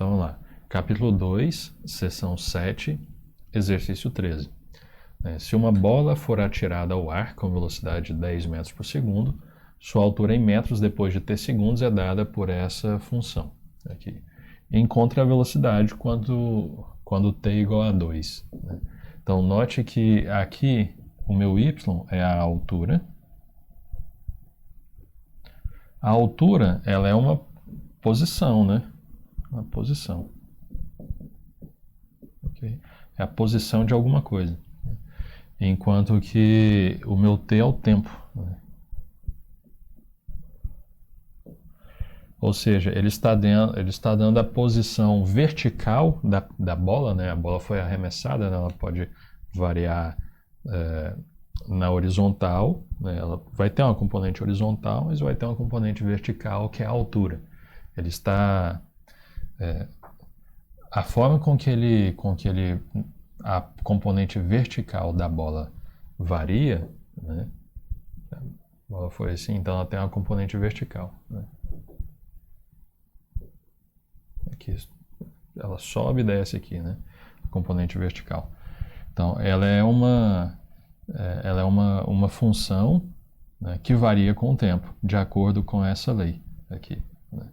Então, vamos lá. Capítulo 2, seção 7, exercício 13. Se uma bola for atirada ao ar com velocidade de 10 metros por segundo, sua altura em metros depois de t segundos é dada por essa função. Aqui. Encontre a velocidade quando t igual a 2. Então, note que aqui o meu y é a altura. A altura, ela é uma posição, né? Uma posição. Okay? É a posição de alguma coisa. Enquanto que o meu t é o tempo. Né? Ou seja, ele está dando a posição vertical da bola, né? A bola foi arremessada, né? Ela pode variar na horizontal, né? Ela vai ter uma componente horizontal, mas vai ter uma componente vertical, que é a altura. Ele está... a forma com que a componente vertical da bola varia, né? A bola foi assim, então ela tem uma componente vertical, né? Aqui, ela sobe e desce aqui, né? A componente vertical. Então, ela é uma função, né, que varia com o tempo, de acordo com essa lei aqui, né?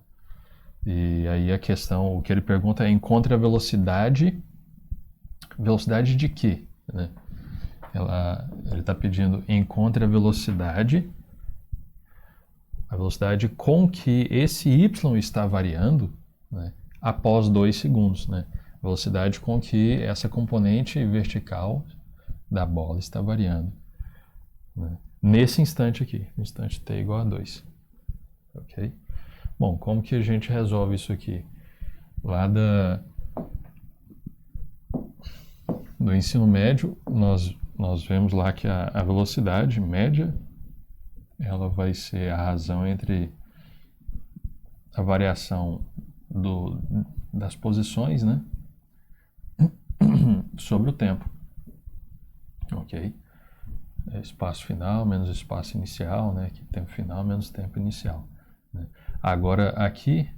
E aí a questão, o que ele pergunta é: encontre a velocidade de quê? Né? Ele está pedindo: encontre a velocidade com que esse y está variando, né, após 2 segundos, né? Velocidade com que essa componente vertical da bola está variando, né? Nesse instante aqui, no instante t igual a 2. Ok? Bom, como que a gente resolve isso aqui? Lá do ensino médio, nós vemos lá que a velocidade média, ela vai ser a razão entre a variação das posições, né, sobre o tempo. Ok? Espaço final menos espaço inicial, né? Aqui, tempo final menos tempo inicial, né? Agora, aqui,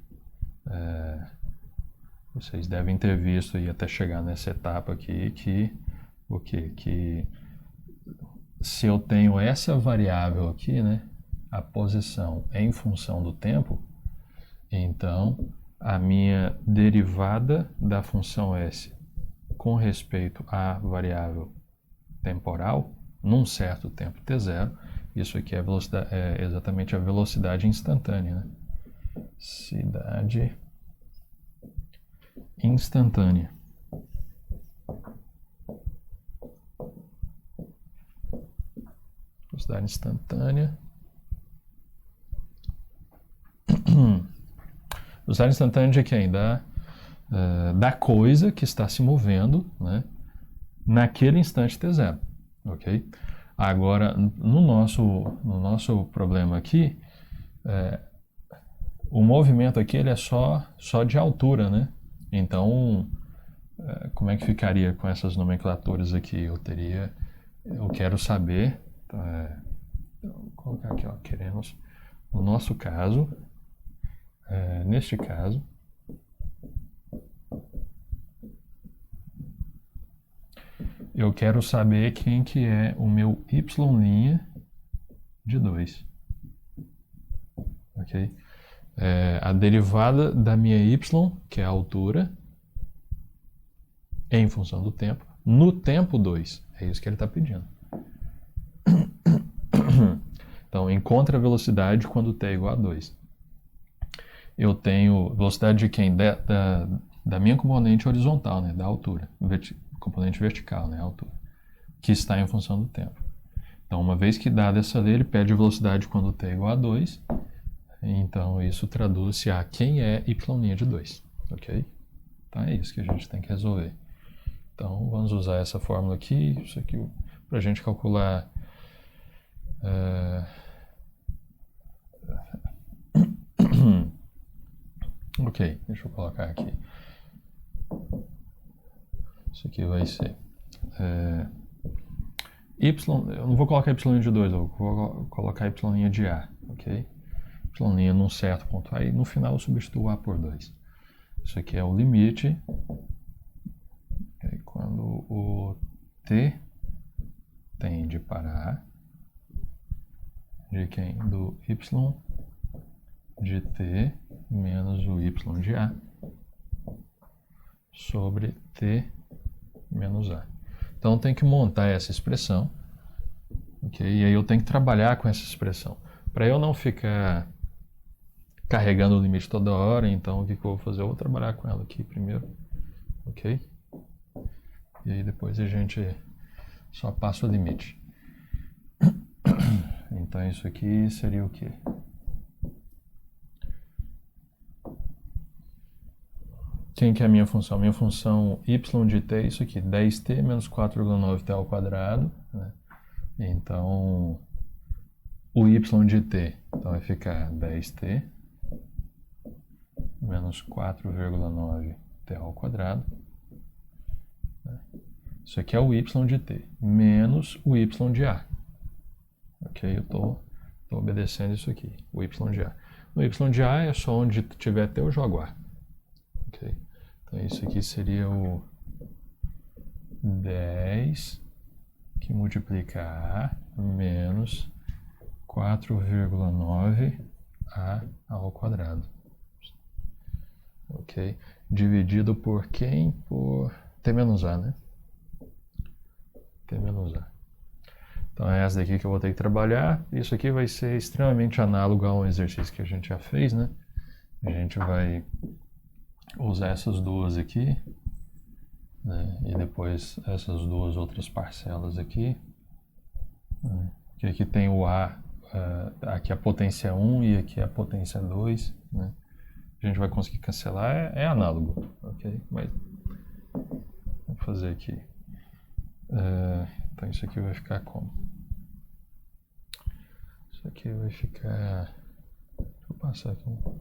vocês devem ter visto aí até chegar nessa etapa aqui que se eu tenho essa variável aqui, né, a posição em função do tempo, então a minha derivada da função s com respeito à variável temporal, num certo tempo t0, isso aqui é exatamente a velocidade instantânea, né? Velocidade instantânea. Velocidade instantânea. Velocidade instantânea de quem? Da coisa que está se movendo, né, naquele instante t0. Ok? Agora, no nosso problema aqui, o movimento aqui ele é só de altura, né? Então, como é que ficaria com essas nomenclaturas aqui? Eu quero saber, vou colocar aqui, ó, queremos, no nosso caso, neste caso, eu quero saber quem que é o meu y' de 2. Ok? A derivada da minha y, que é a altura, em função do tempo, no tempo 2. É isso que ele está pedindo. Então, encontre a velocidade quando t é igual a 2. Eu tenho velocidade de quem? Da minha componente horizontal, né? Da altura. Componente vertical, né? A altura. Que está em função do tempo. Então, uma vez que dada essa lei, ele pede a velocidade quando t é igual a 2. Então, isso traduz-se a quem é y' de 2. Ok? Então, é isso que a gente tem que resolver. Então, vamos usar essa fórmula aqui, isso aqui, para a gente calcular... Ok, deixa eu colocar aqui. Isso aqui vai ser... eu não vou colocar y' de 2, eu vou colocar y' de a, ok? Y' num certo ponto. Aí, no final, eu substituo a por 2. Isso aqui é o limite. Quando o t tende para A, de quem? Do y de t menos o y de A sobre t menos A. Então, tem que montar essa expressão, ok? E aí eu tenho que trabalhar com essa expressão. Para eu não ficar carregando o limite toda hora, então o que eu vou fazer? Eu vou trabalhar com ela aqui primeiro, ok? E aí depois a gente só passa o limite. Então isso aqui seria o quê? Quem que é a minha função? Minha função y de t é isso aqui, 10t menos 4,9t ao quadrado, né? Então, o y de t então vai ficar 10t menos 4,9t ao quadrado. Né? Isso aqui é o y de t, menos o y de a. Ok? Eu estou obedecendo isso aqui, o y de a. O y de a é só onde tiver t eu jogo a. Ok? Então isso aqui seria o 10 que multiplica a menos 4,9a ao quadrado. Ok? Dividido por quem? Por t menos a, né? T menos a. Então é essa daqui que eu vou ter que trabalhar. Isso aqui vai ser extremamente análogo a um exercício que a gente já fez, né? A gente vai usar essas duas aqui, né? E depois essas duas outras parcelas aqui. Né? Que aqui tem o A, aqui a potência 1 e aqui a potência 2, né? A gente vai conseguir cancelar, é análogo, ok? Mas vou fazer aqui. Então isso aqui vai ficar como? Isso aqui vai ficar... Deixa eu passar aqui um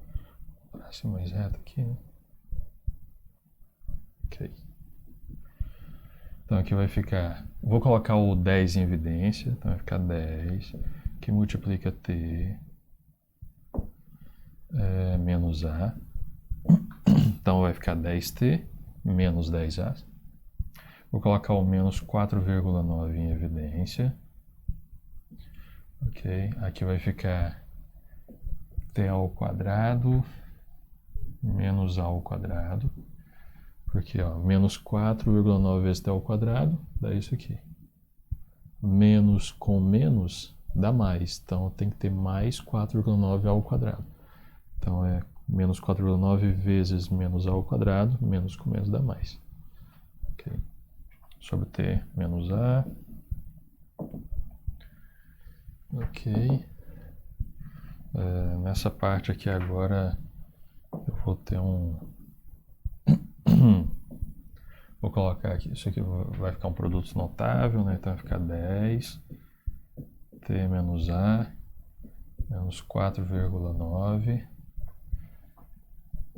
traço mais reto aqui, né? Ok. Então aqui vai ficar... Vou colocar o 10 em evidência, então vai ficar 10 que multiplica t menos a. Então vai ficar 10t menos 10a. Vou colocar o menos 4,9 em evidência. Ok, aqui vai ficar t ao quadrado menos a ao quadrado. Porque, ó, menos 4,9 vezes t ao quadrado dá isso aqui. Menos com menos dá mais. Então tem que ter mais 4,9 ao quadrado. Então é menos 4,9 vezes menos a ao quadrado, menos com menos dá mais. Ok. Sobre t menos a. Ok. Nessa parte aqui agora eu vou ter um... Vou colocar aqui, isso aqui vai ficar um produto notável, né? Então vai ficar 10 t menos a menos 4,9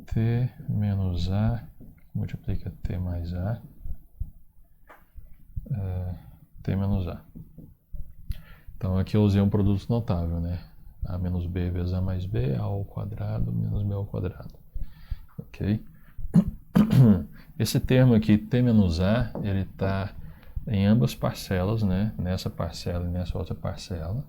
t menos a multiplica t mais a t menos a. Então aqui eu usei um produto notável, né? A menos b vezes a mais b, a ao quadrado menos b ao quadrado. Ok? Esse termo aqui, t menos a, ele está em ambas parcelas, né? Nessa parcela e nessa outra parcela.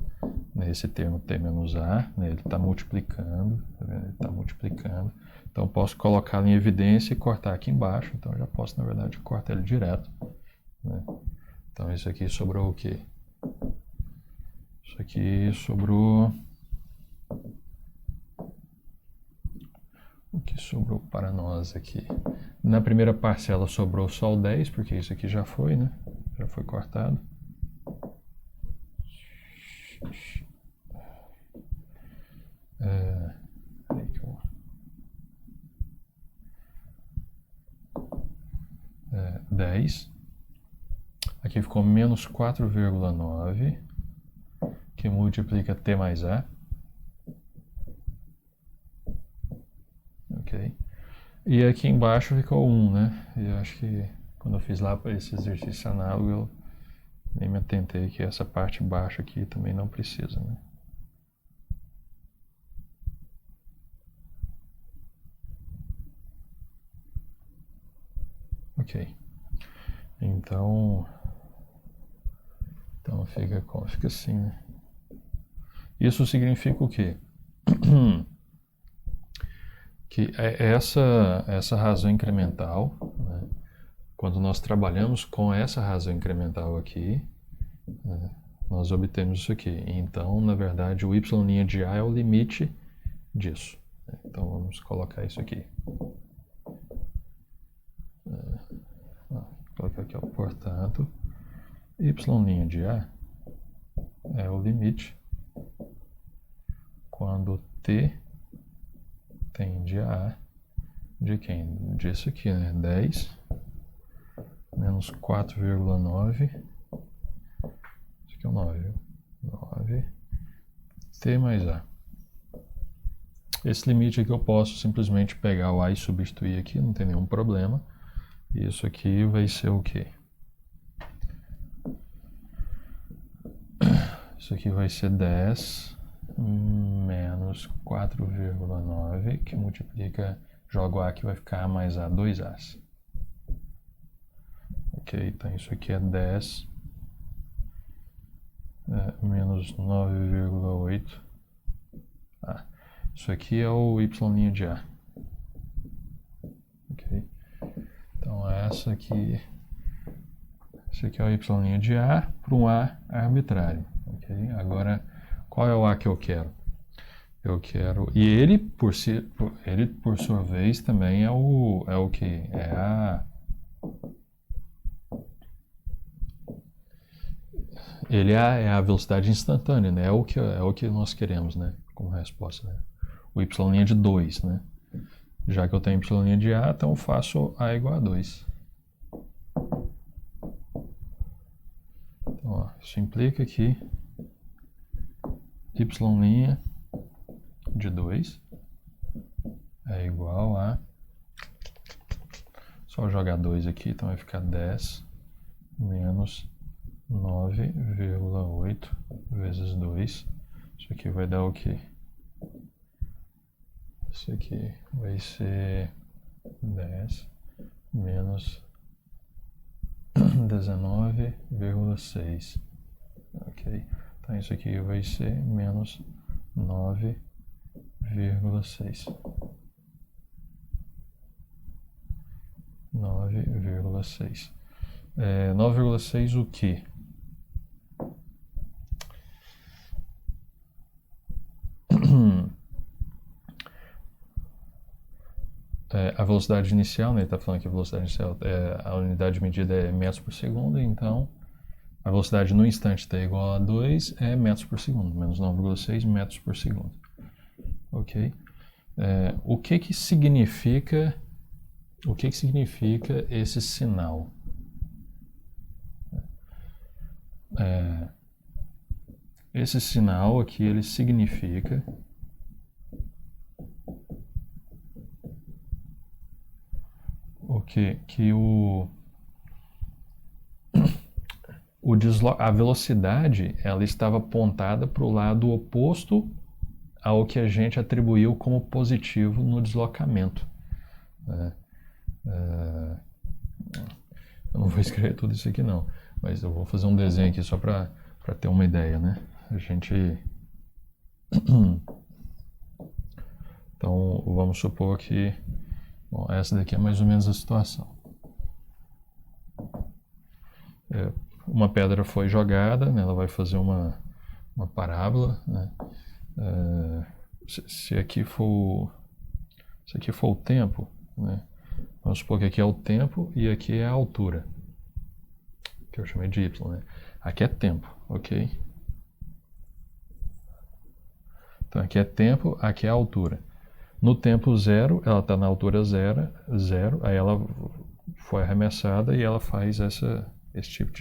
Nesse termo t menos a, né? Ele está multiplicando, tá vendo? Ele está multiplicando. Então eu posso colocá-lo em evidência e cortar aqui embaixo. Então eu já posso, na verdade, cortar ele direto, né? Então isso aqui sobrou o quê? Isso aqui sobrou... O que sobrou para nós aqui? Na primeira parcela sobrou só o 10, porque isso aqui já foi, né? Já foi cortado. Peraí que eu... 10. Aqui ficou menos 4,9, que multiplica t mais a. Ok? E aqui embaixo ficou 1, né? E eu acho que quando eu fiz lá para esse exercício análogo, eu nem me atentei que essa parte baixa aqui também não precisa, né? Ok. Então fica assim, né? Isso significa o quê? Que essa razão incremental, né, quando nós trabalhamos com essa razão incremental aqui, né, nós obtemos isso aqui. Então, na verdade, o y' de A é o limite disso. Então, vamos colocar isso aqui. Vou colocar aqui, ó, portanto, y' de A é o limite quando t tende a A de quem? Disso aqui, né? 10 menos 4,9. Isso aqui é o 9, viu? 9 t mais A. Esse limite aqui eu posso simplesmente pegar o A e substituir aqui, não tem nenhum problema. Isso aqui vai ser o quê? Isso aqui vai ser 10 menos 4,9, que multiplica, jogo A que vai ficar A mais A, 2As. Ok, então isso aqui é 10 menos 9,8. Isso aqui é o y' de A. Ok, então esse aqui é o y' de A para um A arbitrário. Okay? Agora, qual é o A que eu quero? Eu quero... E ele, por sua vez, também é o que? Ele é a velocidade instantânea, né? É o que nós queremos, né? Como resposta, né? O y' de 2, né? Já que eu tenho y' de A, então eu faço A igual a 2. Então, ó, isso implica que y' de 2 é igual a... Só jogar 2 aqui, então vai ficar 10 menos 9,8 vezes 2. Isso aqui vai dar o quê? Isso aqui vai ser 10 menos 19,6. Ok. Então isso aqui vai ser menos 9,6. 9,6. 9,6 o quê? A velocidade inicial, né? Ele está falando que a velocidade inicial, a unidade de medida é metros por segundo, então a velocidade no instante t igual a 2 é metros por segundo, menos 9,6 metros por segundo. Ok? O que significa esse sinal? Esse sinal aqui, ele significa o quê? Que a velocidade ela estava apontada para o lado oposto ao que a gente atribuiu como positivo no deslocamento. Eu não vou escrever tudo isso aqui não, mas eu vou fazer um desenho aqui só para ter uma ideia, né? Então, vamos supor que... Bom, essa daqui é mais ou menos a situação. Uma pedra foi jogada, né, ela vai fazer uma parábola, né? Se aqui for o tempo, né? Vamos supor que aqui é o tempo e aqui é a altura, que eu chamei de y, né? Aqui é tempo, ok? Então aqui é tempo, aqui é a altura. No tempo zero, ela está na altura zero, aí ela foi arremessada e ela faz esse tipo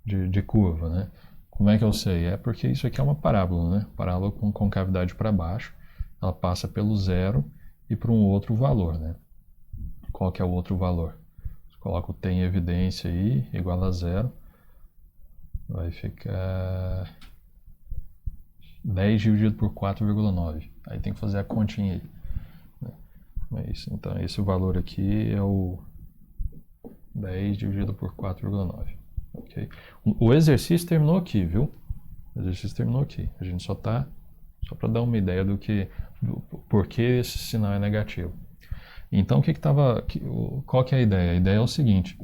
de curva, né? Como é que eu sei? É porque isso aqui é uma parábola, né? Parábola com concavidade para baixo, ela passa pelo zero e para um outro valor, né? Qual que é o outro valor? Você coloca o t em evidência aí, igual a zero, vai ficar 10 dividido por 4,9. Aí tem que fazer a continha aí. Então esse valor aqui é o 10 dividido por 4,9. Okay? O exercício terminou aqui, viu? O exercício terminou aqui. A gente só para dar uma ideia do por que esse sinal é negativo. Então, qual que é a ideia? A ideia é o seguinte: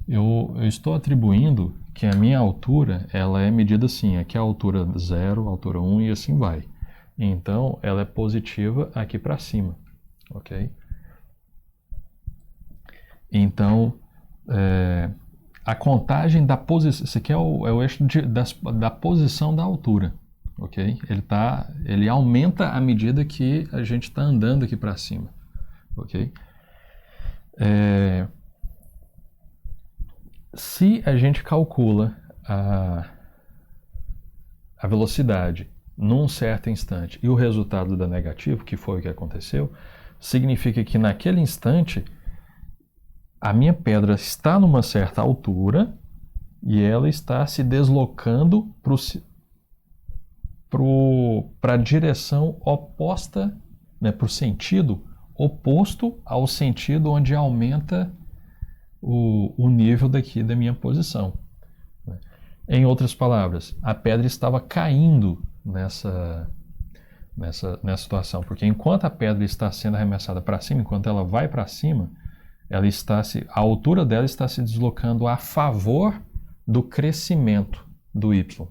eu estou atribuindo que a minha altura ela é medida assim, aqui é a altura 0, a altura 1 e assim vai. Então, ela é positiva aqui para cima, ok? Então, a contagem da posição, esse aqui é o eixo da posição da altura, ok? Ele aumenta à medida que a gente está andando aqui para cima, ok? Se a gente calcula a velocidade num certo instante e o resultado dá negativo, que foi o que aconteceu, significa que naquele instante a minha pedra está numa certa altura e ela está se deslocando para a direção oposta, né, para o sentido oposto ao sentido onde aumenta o nível daqui da minha posição. Em outras palavras, a pedra estava caindo nessa situação, porque enquanto a pedra está sendo arremessada para cima, enquanto ela vai para cima, a altura dela está se deslocando a favor do crescimento do y.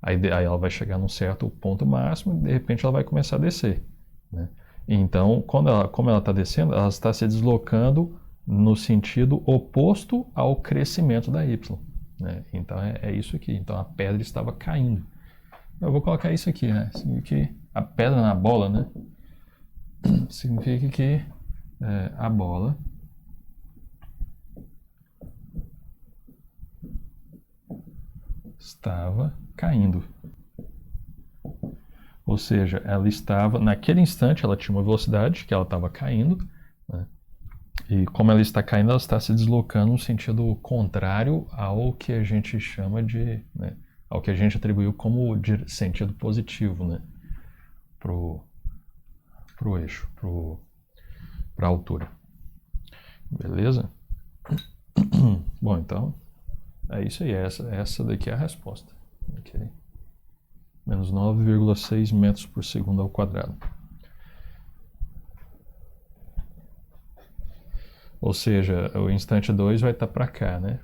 Aí ela vai chegar num certo ponto máximo e de repente ela vai começar a descer, né? Então, como ela está descendo, ela está se deslocando no sentido oposto ao crescimento da y, né? Então é isso aqui. Então a pedra estava caindo. Eu vou colocar isso aqui, né? Significa que a pedra na bola, né? Significa que a bola estava caindo. Ou seja, naquele instante, ela tinha uma velocidade que ela estava caindo, né? E como ela está caindo, ela está se deslocando no sentido contrário ao que a gente chama né, ao que a gente atribuiu como sentido positivo, né? Pro eixo, para a altura. Beleza? Bom, então, é isso aí. Essa daqui é a resposta. Ok? Menos 9,6 metros por segundo ao quadrado. Ou seja, o instante 2 vai estar para cá, né?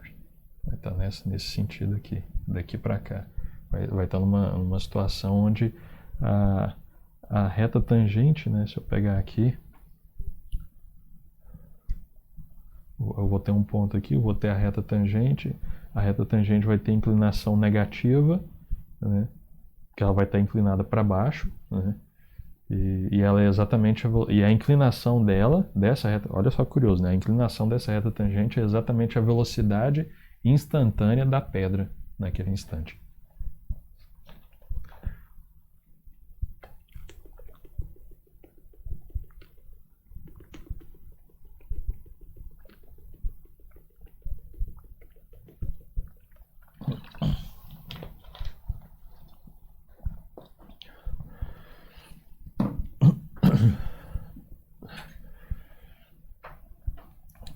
Vai estar nesse sentido aqui, daqui para cá. Vai estar numa situação onde a reta tangente, né? Se eu pegar aqui, eu vou ter um ponto aqui, eu vou ter a reta tangente vai ter inclinação negativa, né? Que ela vai estar inclinada para baixo, né? E ela é exatamente a inclinação dessa reta, olha só que curioso, né? A inclinação dessa reta tangente é exatamente a velocidade instantânea da pedra naquele instante.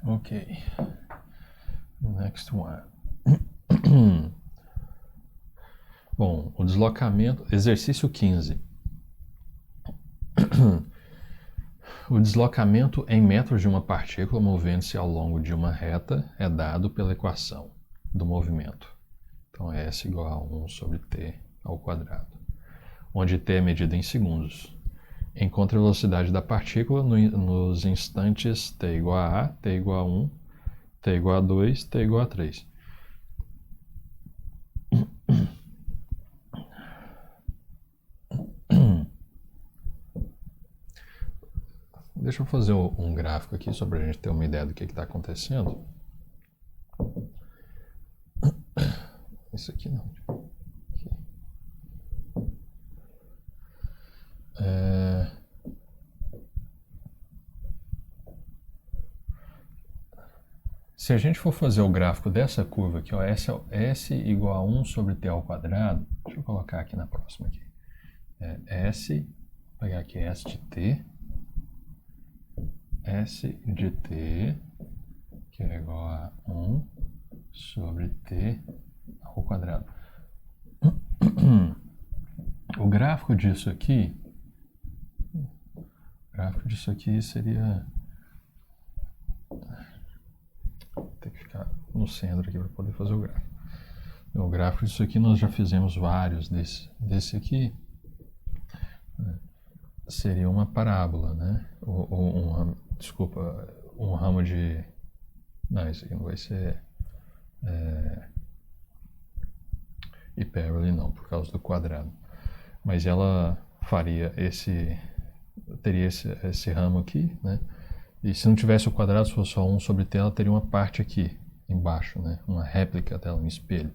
Ok. Next one. Bom, o deslocamento, exercício 15. O deslocamento em metros de uma partícula movendo-se ao longo de uma reta é dado pela equação do movimento. Então, S igual a 1 sobre t ao quadrado, onde t é medida em segundos. Encontre a velocidade da partícula nos instantes t igual a A, t igual a 1, t igual a 2, t igual a 3. Deixa eu fazer um gráfico aqui só para a gente ter uma ideia do que está acontecendo. Isso aqui não. Se a gente for fazer o gráfico dessa curva aqui, ó, S igual a 1 sobre t ao quadrado, deixa eu colocar aqui na próxima aqui. S, vou pegar aqui S de t, que é igual a 1 sobre t ao quadrado. O gráfico disso aqui seria... Tem que ficar no centro aqui para poder fazer o gráfico. O gráfico disso aqui nós já fizemos vários desse aqui. Seria uma parábola, né? Um ramo de... Não, isso aqui não vai ser hipérbole não, por causa do quadrado. Mas ela faria teria esse ramo aqui, né? E se não tivesse o quadrado, se fosse só 1 sobre t, ela teria uma parte aqui embaixo, né? Uma réplica dela, um espelho.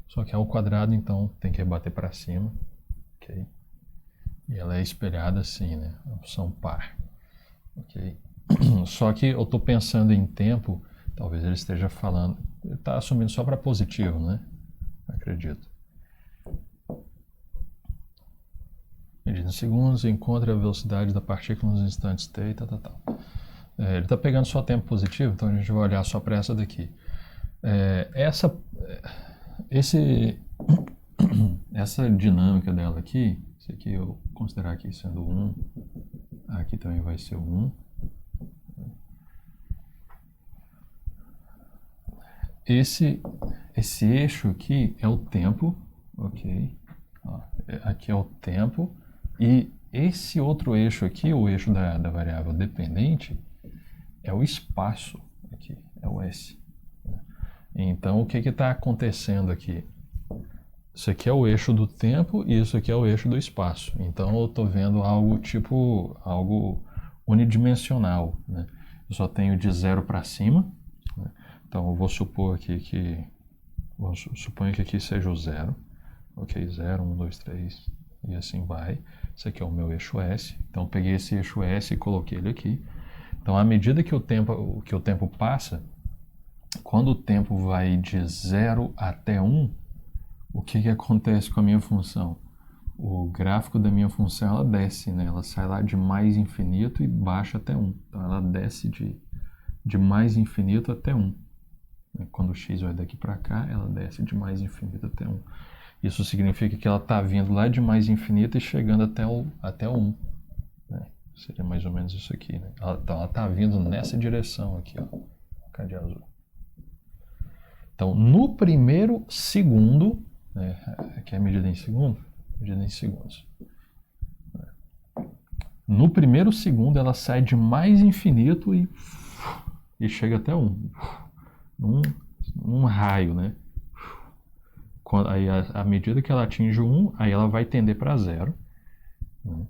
Só que é o quadrado, então tem que rebater para cima, ok? E ela é espelhada assim, né? Opção par, ok? Só que eu estou pensando em tempo, talvez ele esteja falando, ele está assumindo só para positivo, né? Acredito. Medida em segundos, encontre a velocidade da partícula nos instantes t e tal. Ele está pegando só tempo positivo, então a gente vai olhar só para essa daqui. Essa dinâmica dela aqui, esse aqui eu considerar aqui sendo 1, aqui também vai ser 1. Esse eixo aqui é o tempo, ok? Ó, aqui é o tempo, e esse outro eixo aqui, o eixo da variável dependente, é o espaço, aqui, é o S. Então, o que está acontecendo aqui? Isso aqui é o eixo do tempo e isso aqui é o eixo do espaço. Então, eu estou vendo algo unidimensional, né? Eu só tenho de 0 para cima, né? Então, eu vou supor aqui suponho que aqui seja o 0. Ok, 0, 1, 2, 3 e assim vai. Esse aqui é o meu eixo S. Então, eu peguei esse eixo S e coloquei ele aqui. Então, à medida que o tempo passa, quando o tempo vai de 0 até 1, o que acontece com a minha função? O gráfico da minha função, ela desce, né? Ela sai lá de mais infinito e baixa até 1. Então, ela desce de mais infinito até 1. Quando o x vai daqui para cá, ela desce de mais infinito até 1. Isso significa que ela está vindo lá de mais infinito e chegando até o 1. Né? Seria mais ou menos isso aqui, né? Ela está vindo nessa direção aqui, ó. Cadê azul? Então, no primeiro segundo, né? Aqui é a medida em segundo? Medida em segundos. No primeiro segundo, ela sai de mais infinito e chega até 1. Num raio, né? Aí, à medida que ela atinge 1, aí ela vai tender para 0. Né?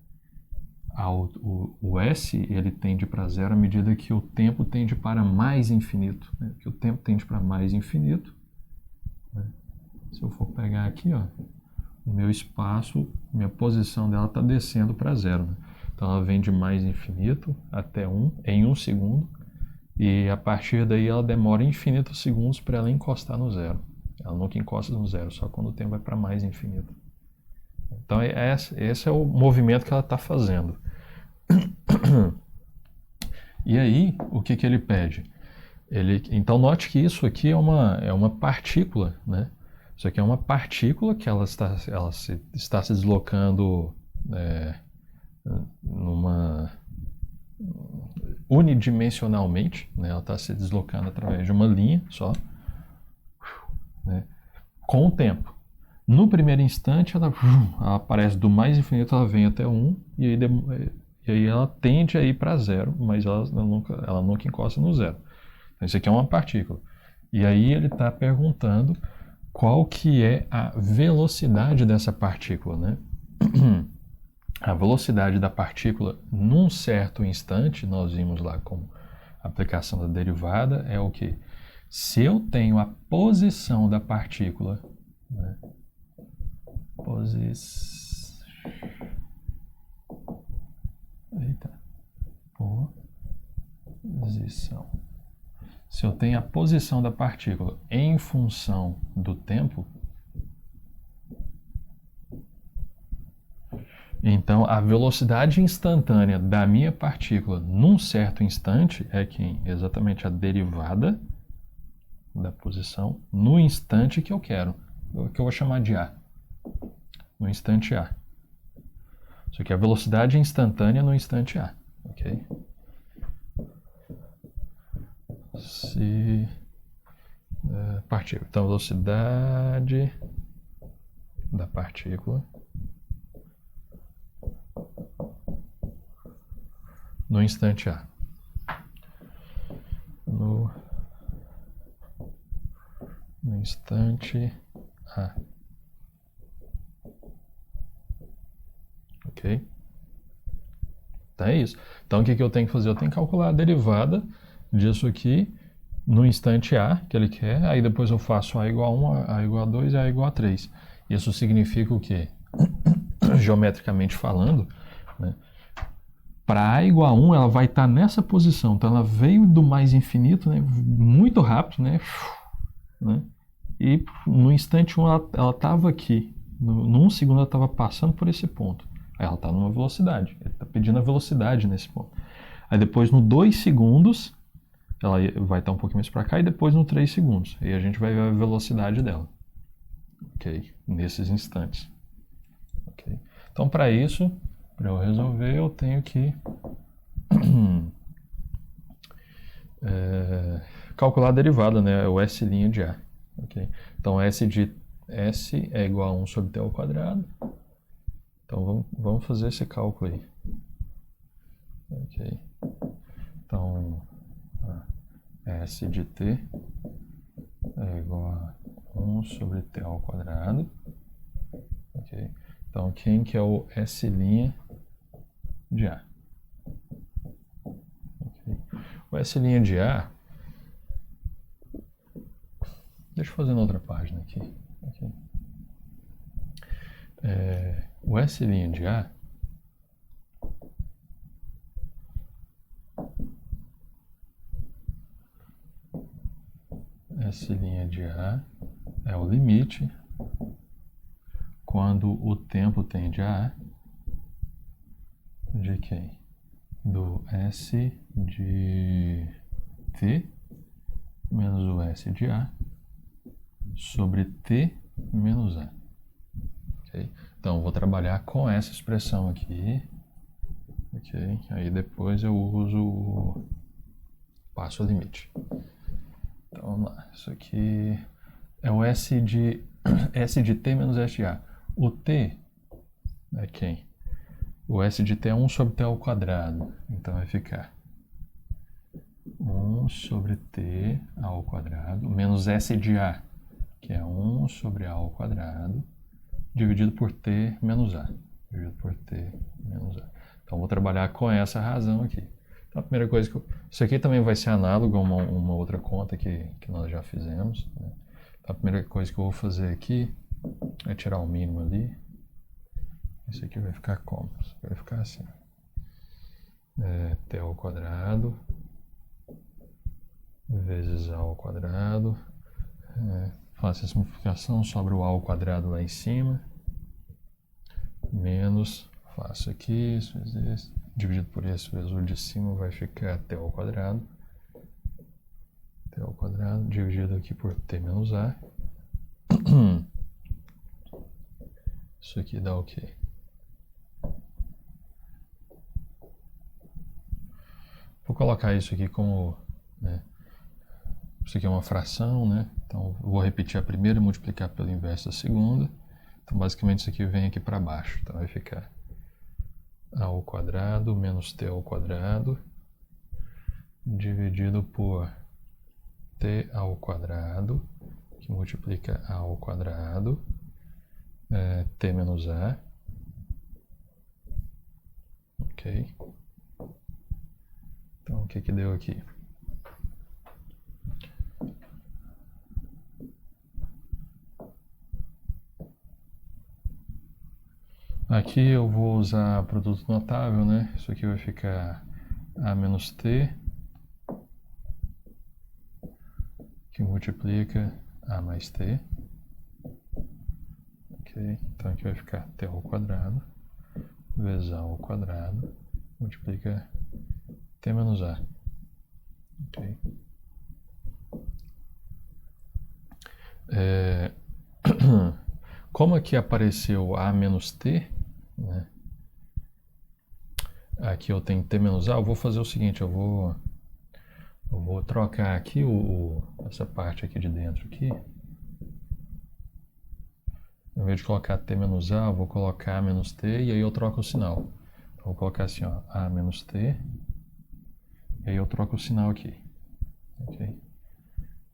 O S, ele tende para 0 à medida que o tempo tende para mais infinito. Né? Que o tempo tende para mais infinito. Né? Se eu for pegar aqui, ó, o meu espaço, minha posição dela está descendo para 0. Né? Então ela vem de mais infinito até 1 em 1 segundo. E a partir daí ela demora infinitos segundos para ela encostar no 0. Ela nunca encosta no 0, só quando o tempo vai para mais infinito. Então esse é o movimento que ela está fazendo. E aí, o que ele pede? Então note que isso aqui é uma partícula, né? Isso aqui é uma partícula que ela está se deslocando unidimensionalmente, né? Ela está se deslocando através de uma linha só, né? Com o tempo. No primeiro instante, ela aparece do mais infinito, ela vem até 1, e aí ela tende a ir para 0, mas ela nunca encosta no 0. Então, isso aqui é uma partícula. E aí ele está perguntando qual que é a velocidade dessa partícula, né? A velocidade da partícula num certo instante, nós vimos lá como aplicação da derivada, é o que? Se eu tenho a posição da partícula, né? Posição. Se eu tenho a posição da partícula em função do tempo, Então, a velocidade instantânea da minha partícula num certo instante é quem? Exatamente a derivada da posição no instante que eu quero, que eu vou chamar de A. No instante A. Isso aqui é a velocidade instantânea no instante A. Ok? Se partícula. Então, velocidade da partícula no instante A. No instante A. Ok? Então é isso. Então o que eu tenho que fazer? Eu tenho que calcular a derivada disso aqui no instante A, que ele quer, aí depois eu faço A igual a 1, A igual a 2 e A igual a 3. Isso significa o quê? Geometricamente falando, né? Para A igual a 1, ela vai estar nessa posição. Então ela veio do mais infinito, né? Muito rápido, né? E no instante 1 ela estava aqui. Num segundo ela estava passando por esse ponto. Aí ela está numa velocidade. Ele está pedindo a velocidade nesse ponto. Aí depois no 2 segundos ela vai estar um pouquinho mais para cá e depois no 3 segundos. Aí a gente vai ver a velocidade dela. Ok? Nesses instantes. Ok? Então para isso, para eu resolver, eu tenho que calcular a derivada, né? O S' de A. Okay? Então S é igual a 1 sobre T ao quadrado. Então vamos fazer esse cálculo aí. Ok. Então S de T é igual a 1 sobre T ao quadrado. Ok. Então quem que é o S' de A? Okay. O S' de A, deixa eu fazer na outra página aqui. Okay. O S' de A S' de A é o limite quando o tempo tende a A de quem? Do S de T menos o S de A sobre T menos A. Okay? Então, vou trabalhar com essa expressão aqui. Ok? Aí depois eu uso passo o limite. Então, vamos lá. Isso aqui é o S de T menos S de A. O T é quem? O S de T é 1 sobre T ao quadrado. Então, vai ficar 1 sobre T ao quadrado menos S de A, que é 1 sobre A ao quadrado, dividido por T menos A. Dividido por T menos A. Então, vou trabalhar com essa razão aqui. Então, a primeira coisa que isso aqui também vai ser análogo a uma outra conta que nós já fizemos. Né? Então, a primeira coisa que eu vou fazer aqui é tirar o mínimo ali. Isso aqui vai ficar como? Isso aqui vai ficar assim. T ao quadrado vezes A ao quadrado. Faço a simplificação, sobra o A ao quadrado lá em cima. Menos, faço aqui, isso vezes esse, dividido por esse vezes o de cima vai ficar T ao quadrado. T ao quadrado dividido aqui por T menos A. Isso aqui dá o quê? Vou colocar isso aqui como, né, isso aqui é uma fração, né? Então vou repetir a primeira e multiplicar pelo inverso da segunda. Então basicamente isso aqui vem aqui para baixo. Então vai ficar A ao quadrado menos T ao quadrado dividido por T ao quadrado, que multiplica A ao quadrado, T menos A. Ok? Então o que deu aqui? Aqui eu vou usar produto notável, né? Isso aqui vai ficar A menos T, que multiplica A mais T. Ok? Então aqui vai ficar T ao quadrado vezes A ao quadrado multiplica T menos A. Okay. Como aqui apareceu A menos T, né? Aqui eu tenho T menos A, eu vou fazer o seguinte, eu vou trocar aqui essa parte aqui de dentro aqui. Em vez de colocar T menos A, eu vou colocar A menos T e aí eu troco o sinal. Então, vou colocar assim, ó, A menos T, e aí eu troco o sinal aqui. Ok?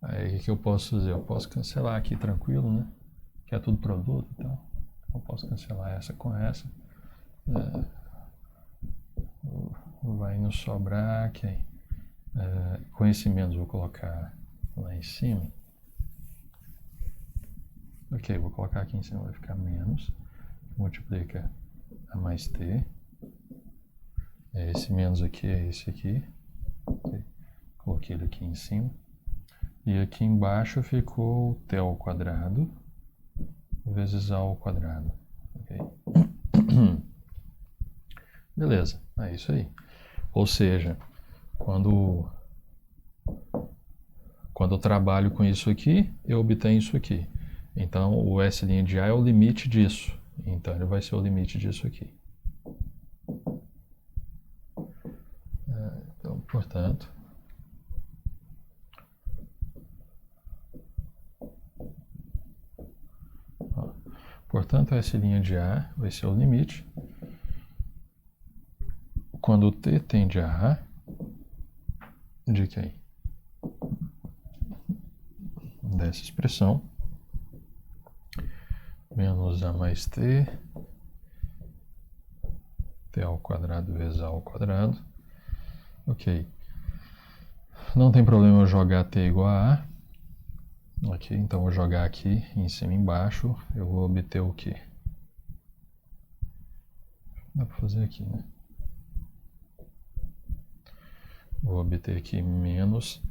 Aí o que eu posso fazer? Eu posso cancelar aqui tranquilo, né? Que é tudo produto e tal. Eu posso cancelar essa com essa. Vai nos sobrar aqui. Conhecimentos vou colocar lá em cima. Ok, vou colocar aqui em cima, vai ficar menos. Multiplica A mais T. Esse menos aqui é esse aqui. Okay. Coloquei ele aqui em cima. E aqui embaixo ficou T ao quadrado vezes A ao quadrado. Okay. Beleza, é isso aí. Ou seja, quando eu trabalho com isso aqui, eu obtenho isso aqui. Então, o S' de A é o limite disso. Então, ele vai ser o limite disso aqui. Então, portanto... Portanto, S' de A vai ser o limite. Quando T tende a A, de quem? Dessa expressão. Menos A mais T. T ao quadrado vezes A ao quadrado. Ok. Não tem problema eu jogar T igual a A. Ok, então vou jogar aqui em cima e embaixo. Eu vou obter o quê? Dá para fazer aqui, né? Vou obter aqui menos.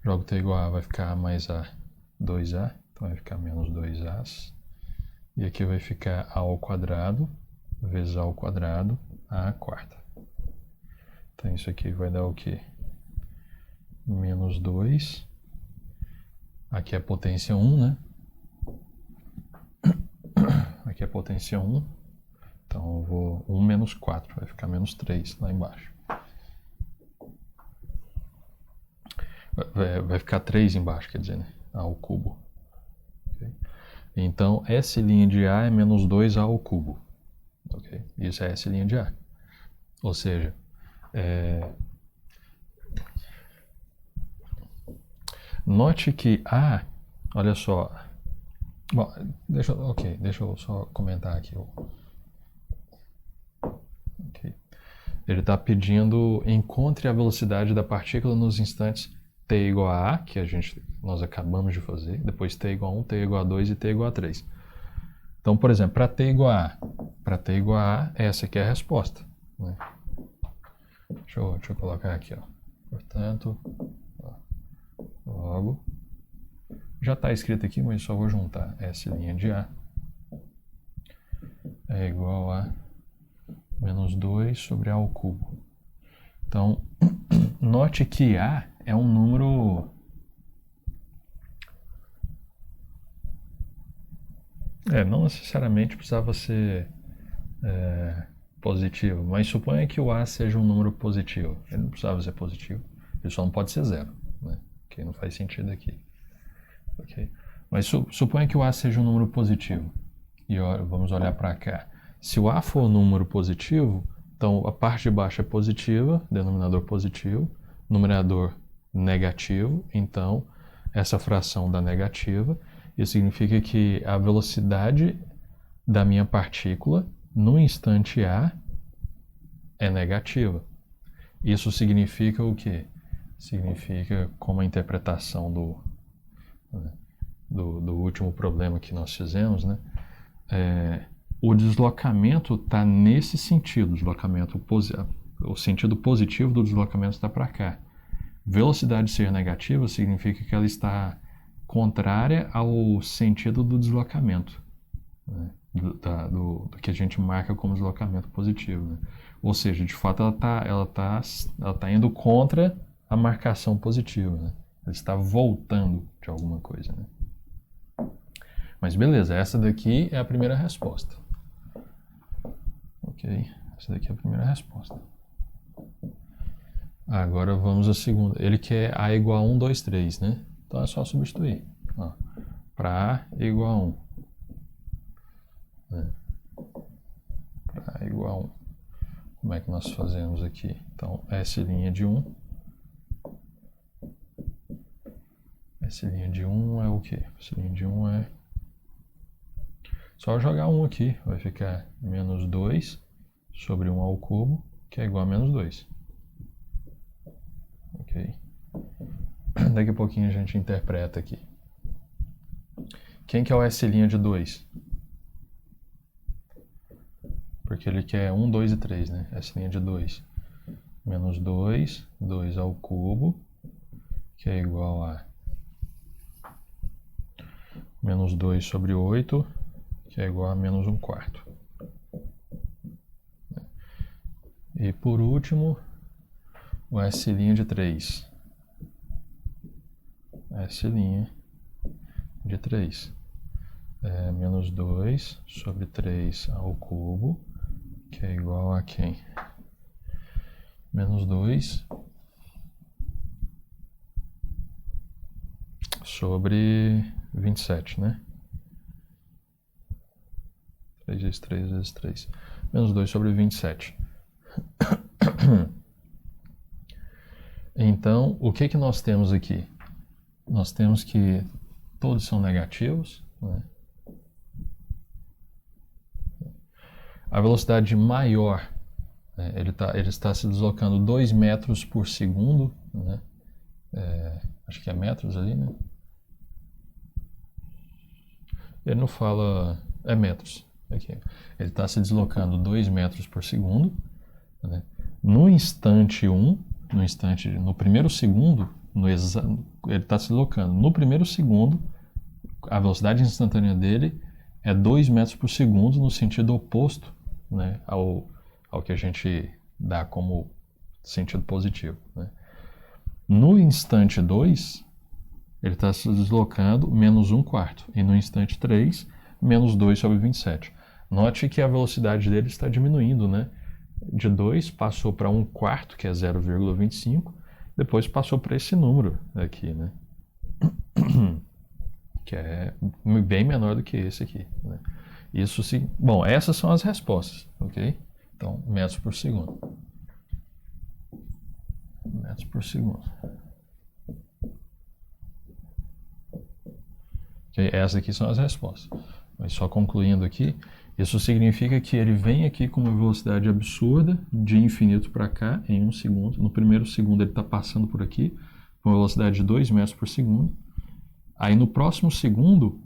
Jogo T igual a A, vai ficar A mais A, 2A. Então vai ficar menos 2A. E aqui vai ficar A ao quadrado vezes A ao quadrado, A à quarta. Então isso aqui vai dar o quê? Menos 2. Aqui é potência 1, né? Aqui é potência 1. Então eu vou 1 menos 4, vai ficar menos 3 lá embaixo. Vai ficar 3 embaixo, quer dizer, né? A ao cubo. Okay? Então, S' de A é menos 2A ao cubo. Okay? Isso é S' de A. Ou seja, note que A, olha só. Bom, deixa eu só comentar aqui. Okay. Ele está pedindo encontre a velocidade da partícula nos instantes T igual a A, que nós acabamos de fazer, depois T igual a 1, T igual a 2 e T igual a 3. Então, por exemplo, para T igual a A, essa aqui é a resposta. Né? Deixa eu colocar aqui, ó. Portanto, logo, já está escrito aqui, mas só vou juntar S' de A é igual a menos 2 sobre A ao cubo. Então, note que A é um número... não necessariamente precisava ser positivo, mas suponha que o A seja um número positivo. Ele não precisava ser positivo, ele só não pode ser zero, né? Que não faz sentido aqui. Okay? Mas suponha que o A seja um número positivo. E vamos olhar para cá. Se o A for um número positivo, então a parte de baixo é positiva, denominador positivo, numerador negativo, então essa fração dá negativa. Isso significa que a velocidade da minha partícula no instante A é negativa. Isso significa o quê? Significa, como a interpretação do último problema que nós fizemos, né? O deslocamento está nesse sentido, o sentido positivo do deslocamento está para cá. Velocidade ser negativa significa que ela está contrária ao sentido do deslocamento. Né? do que a gente marca como deslocamento positivo, né? Ou seja, de fato ela tá indo contra a marcação positiva, né? Ela está voltando de alguma coisa, né? Mas beleza, essa daqui é a primeira resposta. Ok, essa daqui é a primeira resposta. Agora vamos à segunda. Ele quer A igual a 1, 2, 3, né? Então é só substituir. Para A igual a 1. Né? Para A igual a 1. Como é que nós fazemos aqui? Então, S' de 1. S' de 1 é o quê? S' de 1 é... Só jogar 1 aqui. Vai ficar menos 2 sobre 1 ao cubo, que é igual a menos 2. Ok? Daqui a pouquinho a gente interpreta aqui. Quem que é o S' de 2? Porque ele quer 1, 2 e 3, né? S' de 2. Menos 2, 2 ao cubo, que é igual a menos 2 sobre 8, que é igual a menos 1 quarto. E por último, o S' de 3. S' de 3. É menos 2 sobre 3 ao cubo, que é igual a quem? Menos 2 sobre 27, né? 3 vezes 3 vezes 3. Menos 2 sobre 27. Então, o que nós temos aqui? Nós temos que todos são negativos, né? A velocidade maior, né, ele está se deslocando 2 metros por segundo, né? Acho que é metros ali, né? Ele não fala... É metros. Aqui. Ele está se deslocando 2 metros por segundo, né? No instante 1, no primeiro segundo, ele está se deslocando. No primeiro segundo, a velocidade instantânea dele é 2 metros por segundo no sentido oposto, né, ao que a gente dá como sentido positivo, né? No instante 2, ele está se deslocando menos 1 quarto. E no instante 3, menos 2 sobre 27. Note que a velocidade dele está diminuindo, né? De 2 passou para 1 quarto, que é 0,25. Depois passou para esse número aqui, né? Que é bem menor do que esse aqui, né? Isso sim. Bom, essas são as respostas, ok? Então, metros por segundo. Metros por segundo. Okay? Essas aqui são as respostas. Mas só concluindo aqui, isso significa que ele vem aqui com uma velocidade absurda, de infinito para cá, em 1 segundo. No primeiro segundo ele está passando por aqui, com uma velocidade de 2 metros por segundo. Aí no próximo segundo,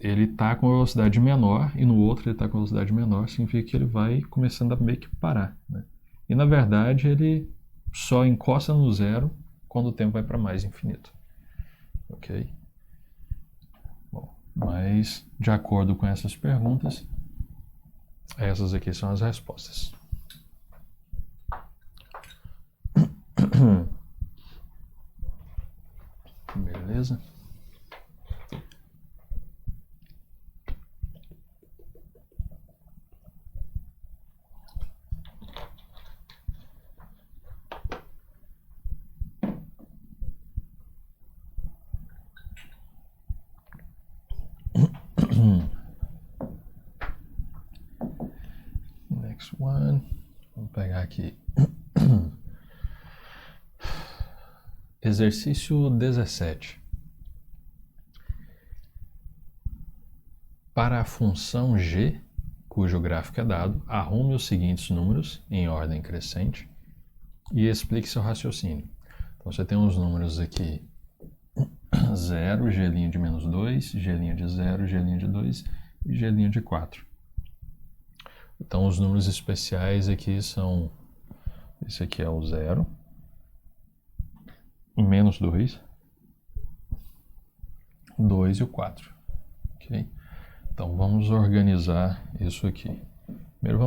ele está com uma velocidade menor, e no outro ele está com uma velocidade menor, significa que ele vai começando a meio que parar, né? E na verdade ele só encosta no zero quando o tempo vai para mais infinito. Ok? Bom, mas de acordo com essas perguntas, essas aqui são as respostas. Beleza? Next one. Vamos pegar aqui. Exercício 17. Para a função g, cujo gráfico é dado, arrume os seguintes números em ordem crescente e explique seu raciocínio. Então você tem uns números aqui: 0, g' de menos 2, g' de 0, g' de 2 e g' de 4. Então os números especiais aqui são... Esse aqui é o 0, menos 2, 2 e o 4. Okay? Então vamos organizar isso aqui. Primeiro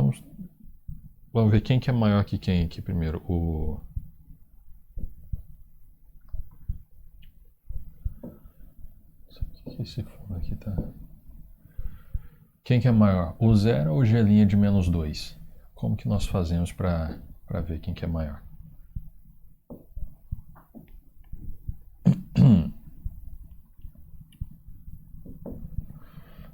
vamos ver quem que é maior que quem aqui primeiro. O que esse fundo aqui tá? Quem que é maior? O 0 ou o G' de menos 2? Como que nós fazemos para ver quem que é maior?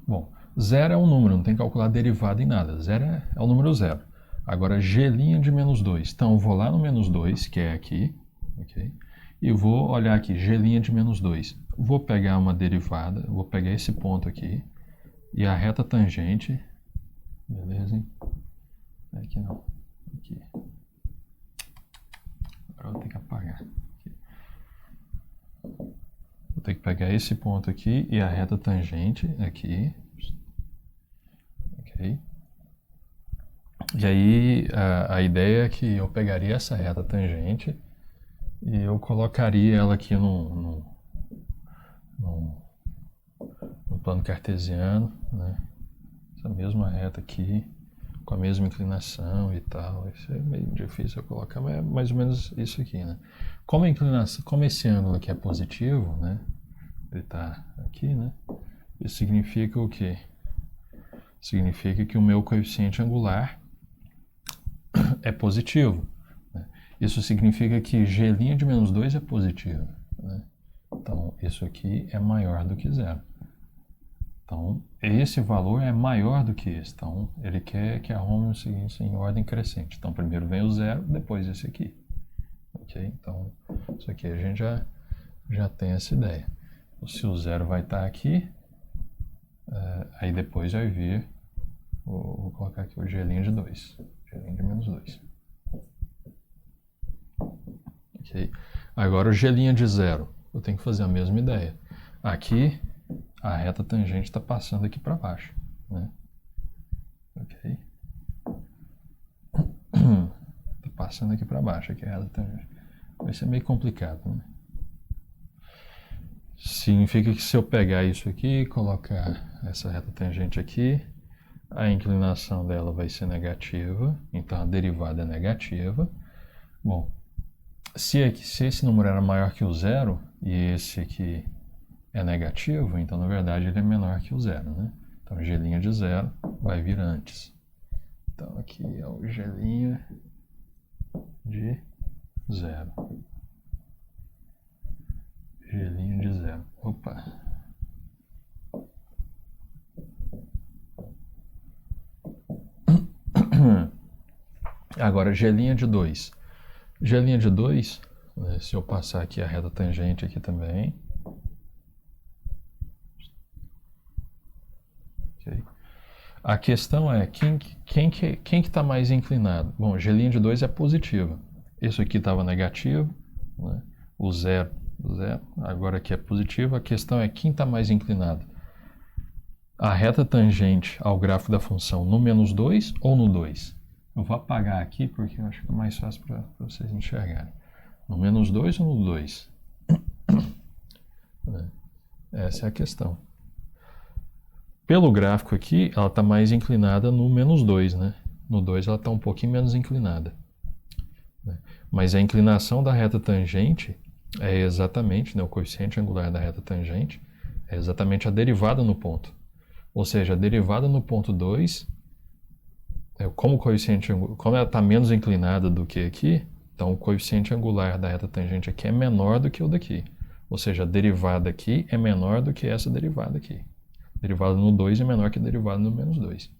Bom, 0 é um número, não tem que calcular derivada em nada. 0 é o número 0. Agora, G' de menos 2. Então, eu vou lá no menos 2, que é aqui, ok? E vou olhar aqui, G' de menos 2. Vou pegar uma derivada, vou pegar esse ponto aqui, e a reta tangente, beleza, hein? Aqui não, aqui. Agora eu vou ter que apagar. Aqui. Vou ter que pegar esse ponto aqui e a reta tangente aqui. Ok? E aí a ideia é que eu pegaria essa reta tangente e eu colocaria ela aqui no plano cartesiano, né? Essa mesma reta aqui, com a mesma inclinação e tal. Isso é meio difícil eu colocar, mas é mais ou menos isso aqui, né? Como a inclinação, como esse ângulo aqui é positivo, né? Ele está aqui, né? Isso significa o quê? Significa que o meu coeficiente angular é positivo, né? Isso significa que G' de menos 2 é positivo, né? Então, isso aqui é maior do que 0. Então, esse valor é maior do que esse. Então, ele quer que arrume o seguinte em ordem crescente. Então, primeiro vem o 0, depois esse aqui. Ok? Então, isso aqui a gente já tem essa ideia. Se o 0 vai estar aqui, aí depois vai vir, vou colocar aqui o G' de 2. G' de menos 2. Ok? Agora o G' de 0. Eu tenho que fazer a mesma ideia. Aqui, a reta tangente está passando aqui para baixo, né? Ok? Está passando aqui para baixo, aqui a reta tangente. Vai ser meio complicado, né? Significa que se eu pegar isso aqui e colocar essa reta tangente aqui, a inclinação dela vai ser negativa, então a derivada é negativa. Bom, se esse número era maior que o 0 e esse aqui é negativo, então na verdade ele é menor que o 0, né? Então G' de 0 vai vir antes. Então aqui é o G' de 0. G' de 0. Opa! Agora G' de 2. G' de 2, né, se eu passar aqui a reta tangente aqui também. Okay. A questão é quem que está mais inclinado? Bom, G' de 2 é positivo. Isso aqui estava negativo, né? O 0, agora aqui é positivo. A questão é quem está mais inclinado? A reta tangente ao gráfico da função no menos 2 ou no 2? Eu vou apagar aqui porque eu acho que é mais fácil para vocês enxergarem. No menos 2 ou no 2? Essa é a questão. Pelo gráfico aqui, ela está mais inclinada no menos 2, né? No 2 ela está um pouquinho menos inclinada. Mas a inclinação da reta tangente é exatamente, né, o coeficiente angular da reta tangente é exatamente a derivada no ponto. Ou seja, a derivada no ponto 2, como ela está menos inclinada do que aqui, então o coeficiente angular da reta tangente aqui é menor do que o daqui. Ou seja, a derivada aqui é menor do que essa derivada aqui. A derivada no 2 é menor que a derivada no menos 2.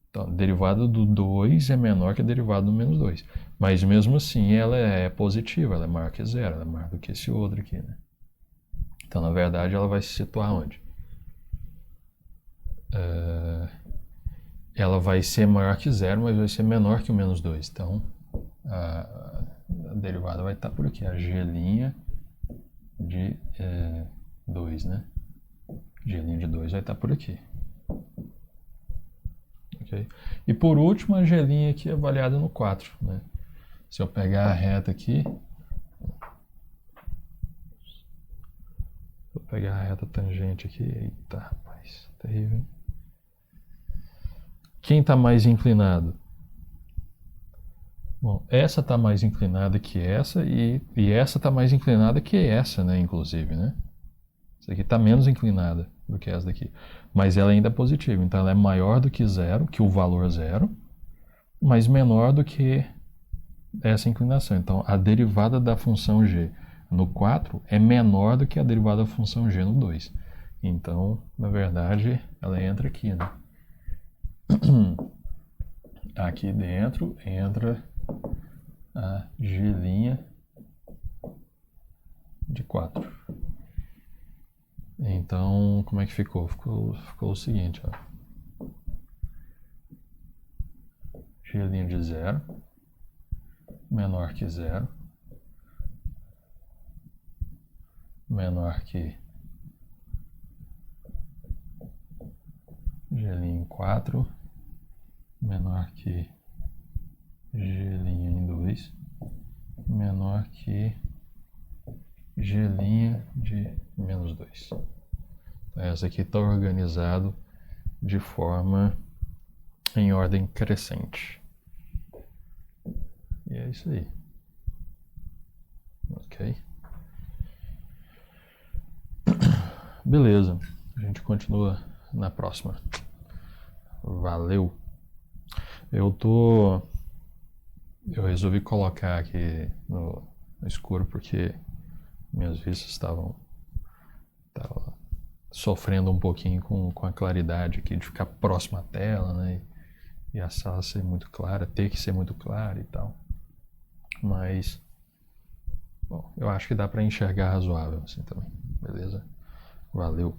Então, a derivada do 2 é menor que a derivada do menos 2. Mas mesmo assim ela é positiva, ela é maior que 0, ela é maior do que esse outro aqui, né? Então, na verdade, ela vai se situar onde? Ela vai ser maior que 0, mas vai ser menor que o menos 2. Então, a derivada vai estar por aqui, a G' de 2, né? G' de 2 vai estar por aqui. Okay? E por último, a G' aqui é avaliada no 4, né? Se eu pegar a reta aqui, pegar a reta tangente aqui. Eita, rapaz, terrível. Quem está mais inclinado? Bom, essa está mais inclinada que essa e essa está mais inclinada que essa, né, inclusive, né? Essa aqui está menos inclinada do que essa daqui. Mas ela ainda é positiva, então ela é maior do que zero, que o valor zero, mas menor do que essa inclinação. Então, a derivada da função g no 4 é menor do que a derivada da função g no 2. Então, na verdade, ela entra aqui, né? Aqui dentro entra a g' de 4. Então, como é que ficou? Ficou o seguinte, ó. G' de 0 menor que 0 menor que g' em 4 menor que g' em 2 menor que g' de menos 2. Então, essa aqui está organizado de forma em ordem crescente. E é isso aí. Ok? Beleza. A gente continua na próxima. Valeu. Eu resolvi colocar aqui no escuro porque minhas vistas estavam sofrendo um pouquinho com a claridade aqui, de ficar próximo à tela, né? E a sala ser muito clara, ter que ser muito clara e tal. Mas, bom, eu acho que dá para enxergar razoável assim também. Beleza? Valeu.